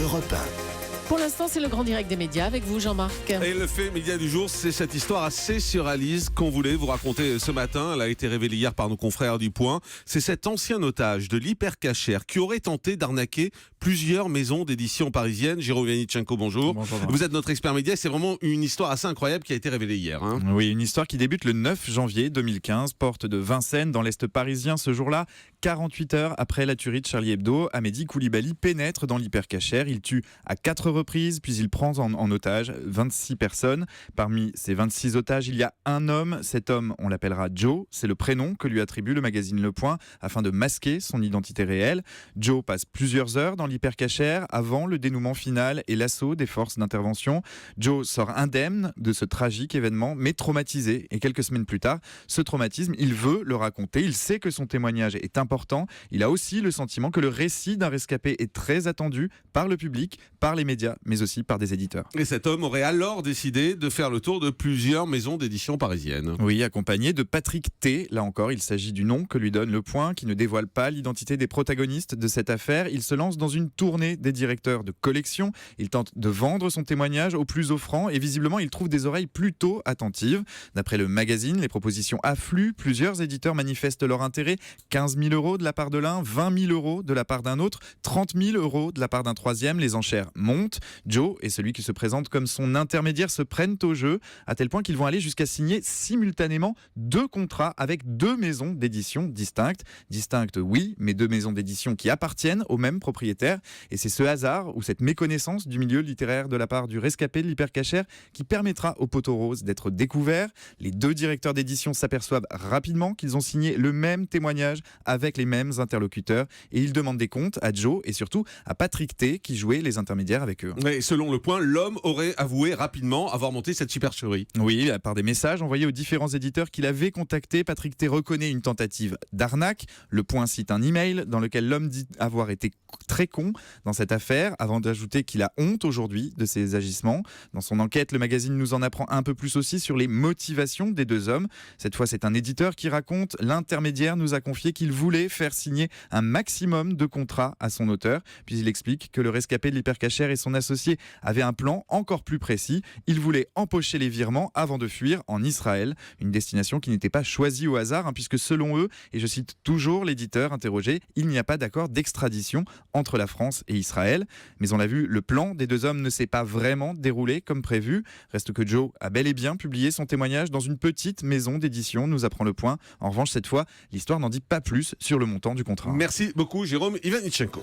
Europe 1. Pour l'instant, c'est le grand direct des médias avec vous, Jean-Marc. Et le fait média du jour, c'est cette histoire assez surréaliste qu'on voulait vous raconter ce matin. Elle a été révélée hier par nos confrères du Point. C'est cet ancien otage de l'hypercachère qui aurait tenté d'arnaquer plusieurs maisons d'édition parisiennes. Jérôme Yanitchenko, bonjour. Bonjour. Vous êtes notre expert média. C'est vraiment une histoire assez incroyable qui a été révélée hier. Oui, une histoire qui débute le 9 janvier 2015, porte de Vincennes, dans l'Est parisien. Ce jour-là, 48 heures après la tuerie de Charlie Hebdo, Amédi Koulibaly pénètre dans l'hypercachère. Il tue à 4 reprises, puis il prend en otage 26 personnes. Parmi ces 26 otages, il y a un homme. Cet homme, on l'appellera Joe. C'est le prénom que lui attribue le magazine Le Point afin de masquer son identité réelle. Joe passe plusieurs heures dans l'hypercachère avant le dénouement final et l'assaut des forces d'intervention. Joe sort indemne de ce tragique événement, mais traumatisé. Et quelques semaines plus tard, ce traumatisme, il veut le raconter. Il sait que son témoignage est important. Il a aussi le sentiment que le récit d'un rescapé est très attendu par le public, par les médias, mais aussi par des éditeurs. Et cet homme aurait alors décidé de faire le tour de plusieurs maisons d'édition parisiennes. Oui, accompagné de Patrick T. Là encore, il s'agit du nom que lui donne Le Point, qui ne dévoile pas l'identité des protagonistes de cette affaire. Il se lance dans une tournée des directeurs de collection. Il tente de vendre son témoignage au plus offrant et visiblement, il trouve des oreilles plutôt attentives. D'après le magazine, les propositions affluent. Plusieurs éditeurs manifestent leur intérêt. 15 000 € de la part de l'un, 20 000 € de la part d'un autre, 30 000 € de la part d'un troisième. Les enchères montent. Joe et celui qui se présente comme son intermédiaire se prennent au jeu, à tel point qu'ils vont aller jusqu'à signer simultanément 2 contrats avec 2 maisons d'édition distinctes. Distinctes, oui, mais 2 maisons d'édition qui appartiennent au même propriétaire. Et c'est ce hasard ou cette méconnaissance du milieu littéraire de la part du rescapé de l'hypercachère qui permettra au Poteau Rose d'être découvert. Les 2 directeurs d'édition s'aperçoivent rapidement qu'ils ont signé le même témoignage avec les mêmes interlocuteurs et ils demandent des comptes à Joe et surtout à Patrick T qui jouait les intermédiaires avec eux. Et selon Le Point, l'homme aurait avoué rapidement avoir monté cette supercherie. Oui, par des messages envoyés aux différents éditeurs qu'il avait contactés, Patrick T reconnaît une tentative d'arnaque. Le Point cite un email dans lequel l'homme dit avoir été très con dans cette affaire, avant d'ajouter qu'il a honte aujourd'hui de ses agissements. Dans son enquête, le magazine nous en apprend un peu plus aussi sur les motivations des 2 hommes. Cette fois, c'est un éditeur qui raconte. L'intermédiaire nous a confié qu'il voulait faire signer un maximum de contrats à son auteur. Puis il explique que le rescapé de l'hypercachère et son associé avaient un plan encore plus précis. Ils voulaient empocher les virements avant de fuir en Israël, une destination qui n'était pas choisie au hasard, puisque selon eux, et je cite toujours l'éditeur interrogé, il n'y a pas d'accord d'extradition entre la France et Israël. Mais on l'a vu, le plan des 2 hommes ne s'est pas vraiment déroulé comme prévu. Reste que Joe a bel et bien publié son témoignage dans une petite maison d'édition, nous apprend Le Point. En revanche, cette fois, l'histoire n'en dit pas plus sur le montant du contrat. Merci beaucoup, Jérôme Yanitchenko.